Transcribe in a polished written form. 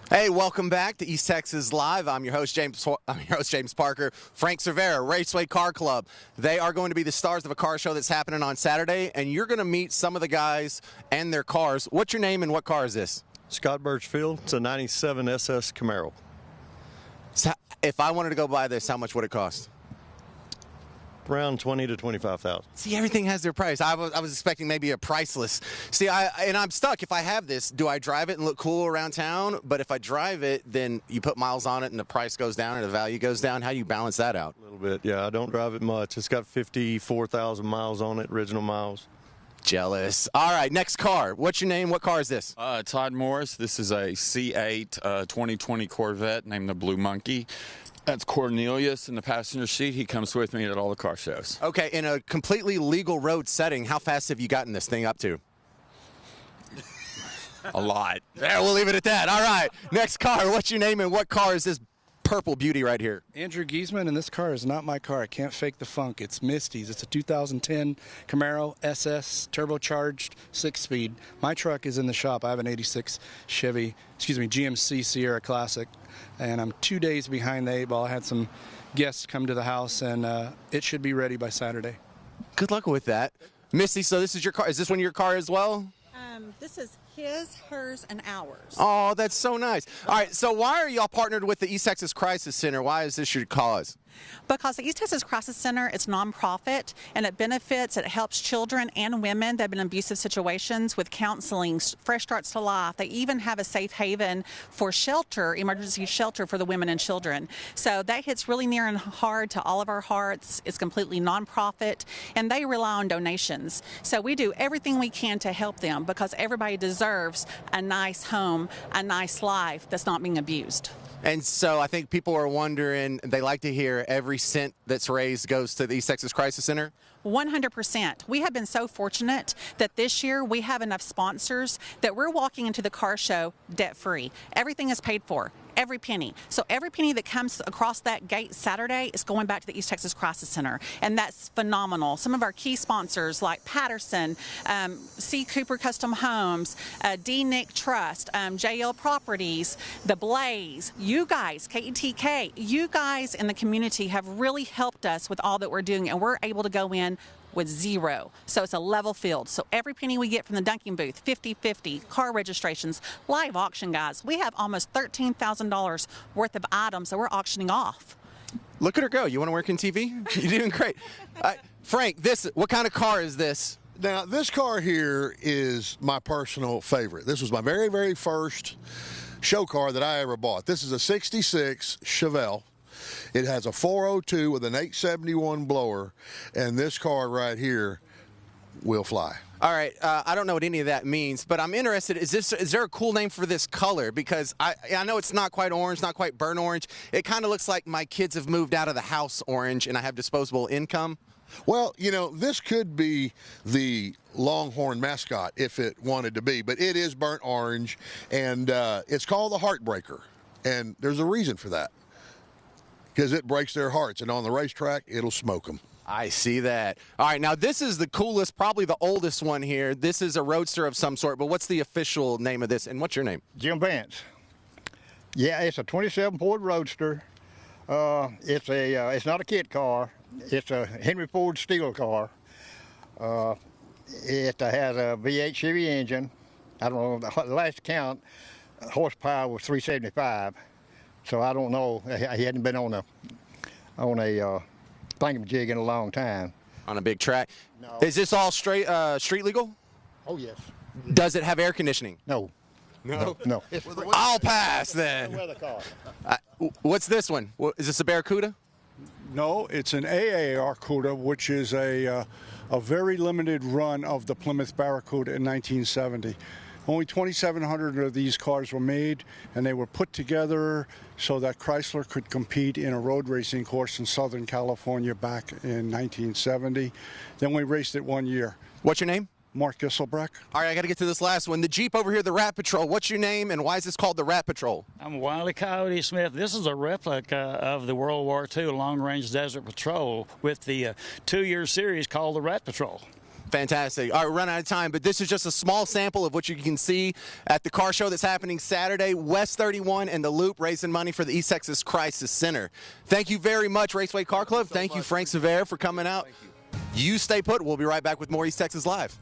Hey, welcome back to East Texas Live. I'm your host, James Parker. Frank Cervera, Raceway Car Club. They are going to be the stars of a car show that's happening on Saturday, and you're going to meet some of the guys and their cars. What's your name and what car is this? Scott Birchfield. It's a 97 SS Camaro. So if I wanted to go buy this, how much would it cost? Around $20,000 to $25,000. See, everything has their price. I was expecting maybe a priceless. See, I'm stuck. If I have this, do I drive it and look cool around town? But if I drive it, then you put miles on it and the price goes down and the value goes down. How do you balance that out? A little bit, yeah. I don't drive it much. It's got 54,000 miles on it, original miles. Jealous. All right, next car. What's your name? What car is this? Todd Morris. This is a C8 2020 Corvette named the Blue Monkey. That's Cornelius in the passenger seat. He comes with me at all the car shows. Okay, in a completely legal road setting, how fast have you gotten this thing up to? A lot. There, we'll leave it at that. All right, next car. What's your name and what car is this purple beauty right here? Andrew Giesman, and this car is not my car. I can't fake the funk. It's Misty's. It's a 2010 Camaro SS turbocharged 6-speed. My truck is in the shop. I have an 86 GMC Sierra Classic, and I'm 2 days behind the 8 ball. I had some guests come to the house, and it should be ready by Saturday. Good luck with that. Misty, so this is your car. Is this one of your car as well? This is his, hers, and ours. Oh, that's so nice. All right, so why are y'all partnered with the East Texas Crisis Center? Why is this your cause? Because the East Texas Crisis Center is nonprofit, and it helps children and women that have been in abusive situations with counseling, fresh starts to life. They even have a safe haven for shelter, emergency shelter for the women and children. So that hits really near and hard to all of our hearts. It's completely nonprofit, and they rely on donations. So we do everything we can to help them because everybody deserves a nice home, a nice life that's not being abused. And so I think people are wondering, they like to hear every cent that's raised goes to the East Texas Crisis Center? 100%. We have been so fortunate that this year we have enough sponsors that we're walking into the car show debt-free. Everything is paid for. Every penny. So every penny that comes across that gate Saturday is going back to the East Texas Crisis Center, and that's phenomenal. Some of our key sponsors like Patterson, C. Cooper Custom Homes, D. Nick Trust, JL Properties, The Blaze, you guys, KETK, you guys in the community have really helped us with all that we're doing, and we're able to go in with zero. So it's a level field. So every penny we get from the dunking booth, 50-50, car registrations, live auction, guys. We have almost $13,000 worth of items that we're auctioning off. Look at her go. You want to work in TV? You're doing great. Frank, what kind of car is this? Now, this car here is my personal favorite. This was my very, very first show car that I ever bought. This is a 66 Chevelle. It has a 402 with an 871 blower, and this car right here will fly. All right, I don't know what any of that means, but I'm interested. Is there a cool name for this color? Because I know it's not quite orange, not quite burnt orange. It kind of looks like my kids have moved out of the house orange, and I have disposable income. Well, you know, this could be the Longhorn mascot if it wanted to be, but it is burnt orange, and it's called the Heartbreaker, and there's a reason for that. Because it breaks their hearts, and on the racetrack, it'll smoke them. I see that. All right, now this is the coolest, probably the oldest one here. This is a Roadster of some sort, but what's the official name of this, and what's your name? Jim Vance. Yeah, it's a 27 Ford Roadster. It's not a kit car. It's a Henry Ford steel car. It has a V8 Chevy engine. I don't know, the last count, horsepower was 375. So I don't know. He hadn't been on a thingamajig in a long time. On a big track? No. Is this all street legal? Oh, yes. Does it have air conditioning? No. No? No. I'll pass then. Weather car. What's this one? Is this a Barracuda? No, it's an AA Barracuda, which is a very limited run of the Plymouth Barracuda in 1970. Only 2,700 of these cars were made, and they were put together so that Chrysler could compete in a road racing course in Southern California back in 1970. Then we raced it 1 year. What's your name? Mark Gisselbrecht. All right, I got to get to this last one. The Jeep over here, the Rat Patrol. What's your name, and why is this called the Rat Patrol? I'm Wiley Coyote Smith. This is a replica of the World War II Long Range Desert Patrol with the 2-year series called the Rat Patrol. Fantastic. All right, we're running out of time, but this is just a small sample of what you can see at the car show that's happening Saturday. West 31 and the Loop raising money for the East Texas Crisis Center. Thank you very much, Raceway Car Club. Thank you, Frank Severe, for coming out. You stay put. We'll be right back with more East Texas Live.